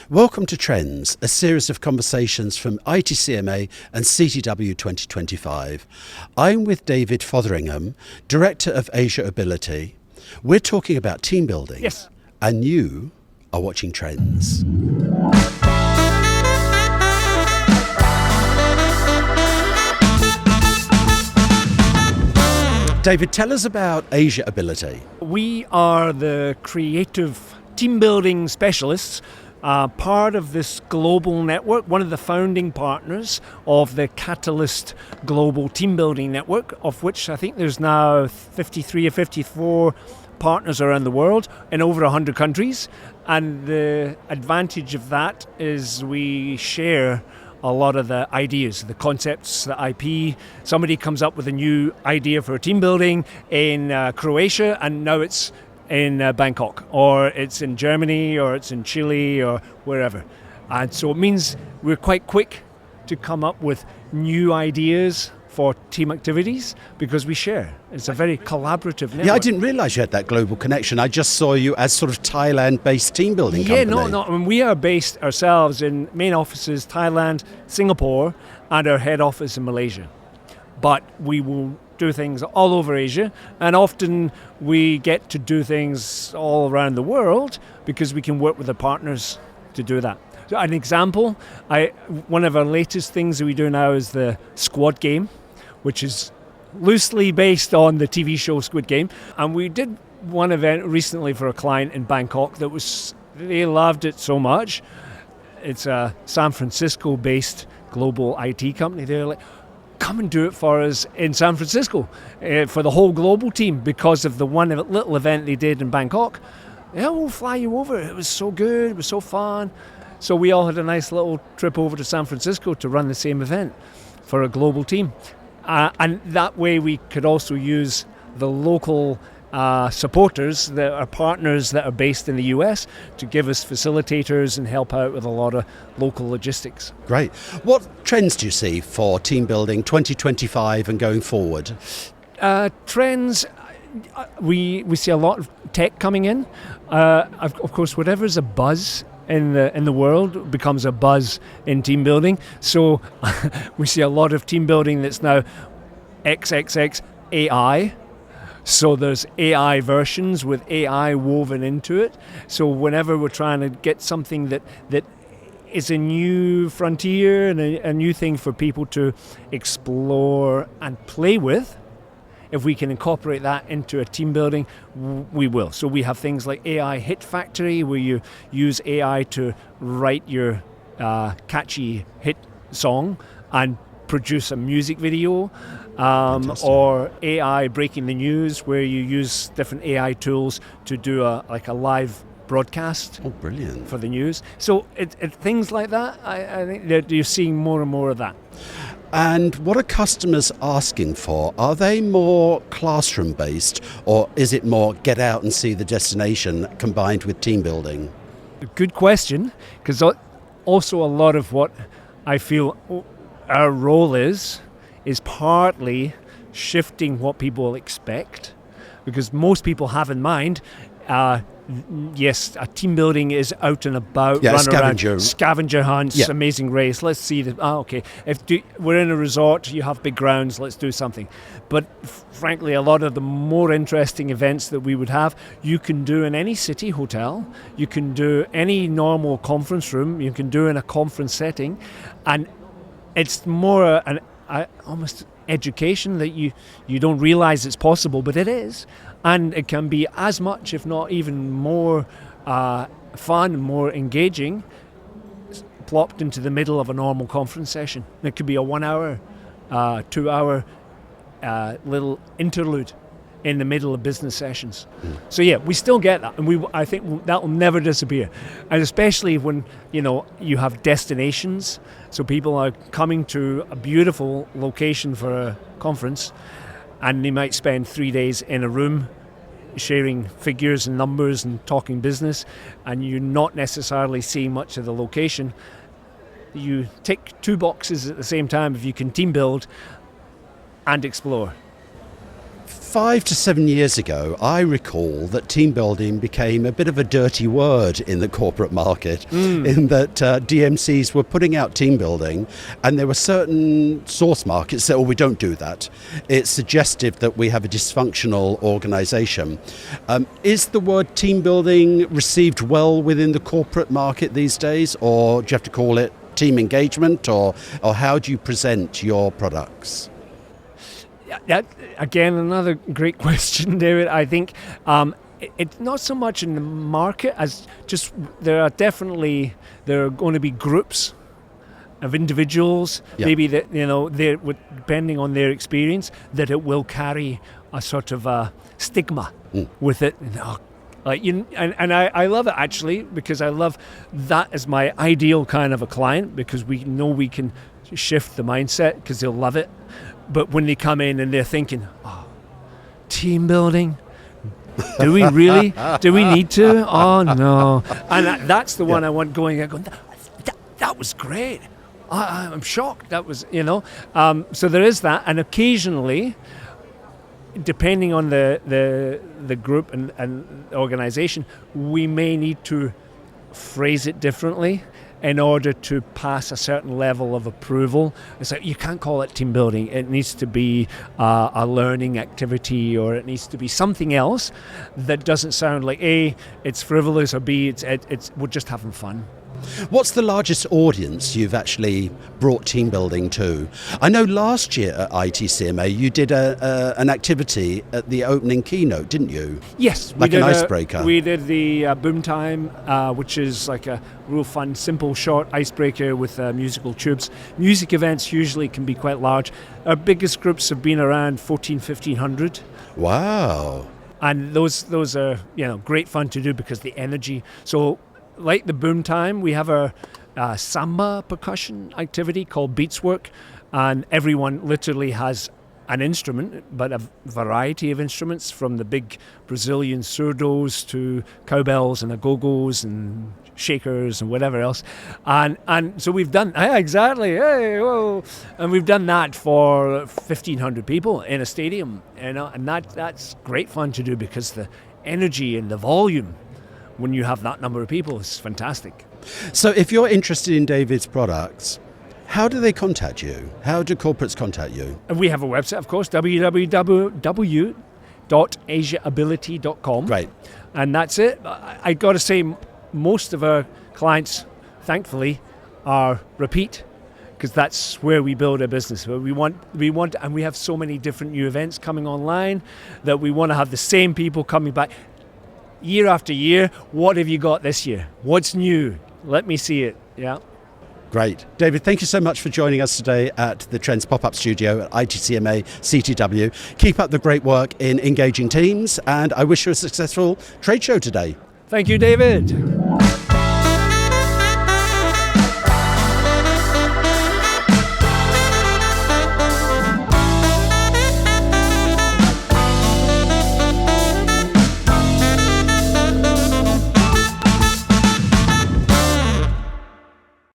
Welcome to Trends, a series of conversations from IT&CMA and CTW 2025. I'm with David Fotheringham, Director of Asia Ability. We're talking about team building. Yes. And you are watching Trends. David, tell us about Asia Ability. We are the creative team building specialists, part of this global network, one of the founding partners of the Catalyst Global Team Building Network, of which I think there's now 53 or 54 partners around the world in over 100 countries. And the advantage of that is we share a lot of the ideas, the concepts, the IP. Somebody comes up with a new idea for a team building in Croatia, and now it's in Bangkok, or it's in Germany, or it's in Chile, or wherever. And so it means we're quite quick to come up with new ideas for team activities because we share. It's a very collaborative network. Yeah, I didn't realise you had that global connection. I just saw you as sort of Thailand-based team building company. No. I mean, we are based ourselves in main offices, Thailand, Singapore, and our head office in Malaysia. But we will do things all over Asia, and often we get to do things all around the world because we can work with the partners to do that. So an example, one of our latest things that we do now is the Squad Game, which is loosely based on the TV show Squid Game. And we did one event recently for a client in Bangkok they loved it so much. It's a San Francisco-based global IT company. They're like, come and do it for us in San Francisco for the whole global team because of the one little event they did in Bangkok. Yeah, we'll fly you over. It was so good. It was so fun. So we all had a nice little trip over to San Francisco to run the same event for a global team. And that way we could also use the local supporters, that are partners that are based in the US, to give us facilitators and help out with a lot of local logistics. Great. What trends do you see for team building 2025 and going forward? Trends, we see a lot of tech coming in. Of course, whatever's a buzz in the world becomes a buzz in team building. So we see a lot of team building that's now XXX AI. So there's AI versions with AI woven into it. So whenever we're trying to get something that is a new frontier and a new thing for people to explore and play with, if we can incorporate that into a team building, we will. So we have things like AI Hit Factory, where you use AI to write your catchy hit song and produce a music video, or AI Breaking the News, where you use different AI tools to do a live broadcast. Oh, brilliant. For the news. So things like that, I think that you're seeing more and more of that. And what are customers asking for? Are they more classroom-based, or is it more get out and see the destination combined with team building? Good question, because also a lot of what I feel our role is partly shifting what people expect, because most people have in mind, yes, a team building is out and about, run around, scavenger hunts, Amazing Race. Let's see okay. We're in a resort, you have big grounds, let's do something. But frankly, a lot of the more interesting events that we would have, you can do in any city hotel, you can do any normal conference room, you can do in a conference setting, and it's more an almost education that you don't realize it's possible, but it is. And it can be as much, if not even more fun, more engaging, plopped into the middle of a normal conference session. It could be a 1 hour, 2 hour little interlude in the middle of business sessions. So yeah, we still get that, and I think that will never disappear. And especially when you have destinations, so people are coming to a beautiful location for a conference, and they might spend 3 days in a room sharing figures and numbers and talking business, and you're not necessarily seeing much of the location. You tick 2 boxes at the same time if you can team build and explore. 5 to 7 years ago, I recall that team building became a bit of a dirty word in the corporate market, in that DMCs were putting out team building, and there were certain source markets that, oh, we don't do that. It's suggestive that we have a dysfunctional organisation. Is the word team building received well within the corporate market these days, or do you have to call it team engagement, or how do you present your products? Again, another great question, David. I think it's not so much in the market as just there are going to be groups of individuals, maybe that they're depending on their experience, that it will carry a sort of a stigma with it. And I love it actually, because I love that as my ideal kind of a client, because we know we can shift the mindset because they'll love it. But when they come in and they're thinking, oh, team building, do we really? Do we need to? Oh no! And that's the one I want going. That was great. I'm shocked. That was So there is that, and occasionally, depending on the group and organization, we may need to phrase it differently in order to pass a certain level of approval. It's like, you can't call it team building. It needs to be a learning activity, or it needs to be something else that doesn't sound like A, it's frivolous, or B, it's we're just having fun. What's the largest audience you've actually brought team building to? I know last year at IT&CMA you did an activity at the opening keynote, didn't you? Yes. Like an icebreaker. We did the Boom Time, which is like a real fun, simple, short icebreaker with musical tubes. Music events usually can be quite large. Our biggest groups have been around 1,500. Wow. And those are great fun to do because the energy. So like the Boom Time, we have a samba percussion activity called Beatswork, and everyone literally has an instrument, but a variety of instruments, from the big Brazilian surdos to cowbells and agogos and shakers and whatever else. And so we've done, exactly, hey, whoa. And we've done that for 1,500 people in a stadium, and that's great fun to do because the energy and the volume when you have that number of people is fantastic. So if you're interested in David's products, how do they contact you? How do corporates contact you? And we have a website, of course, www.asiaability.com. Great. And that's it. I got to say, most of our clients, thankfully, are repeat, because that's where we build our business. We want, and we have so many different new events coming online that we want to have the same people coming back year after year. What have you got this year? What's new? Let me see it. Yeah. Great. David, thank you so much for joining us today at the Trends Pop-Up Studio at IT&CMA CTW. Keep up the great work in engaging teams, and I wish you a successful trade show today. Thank you, David.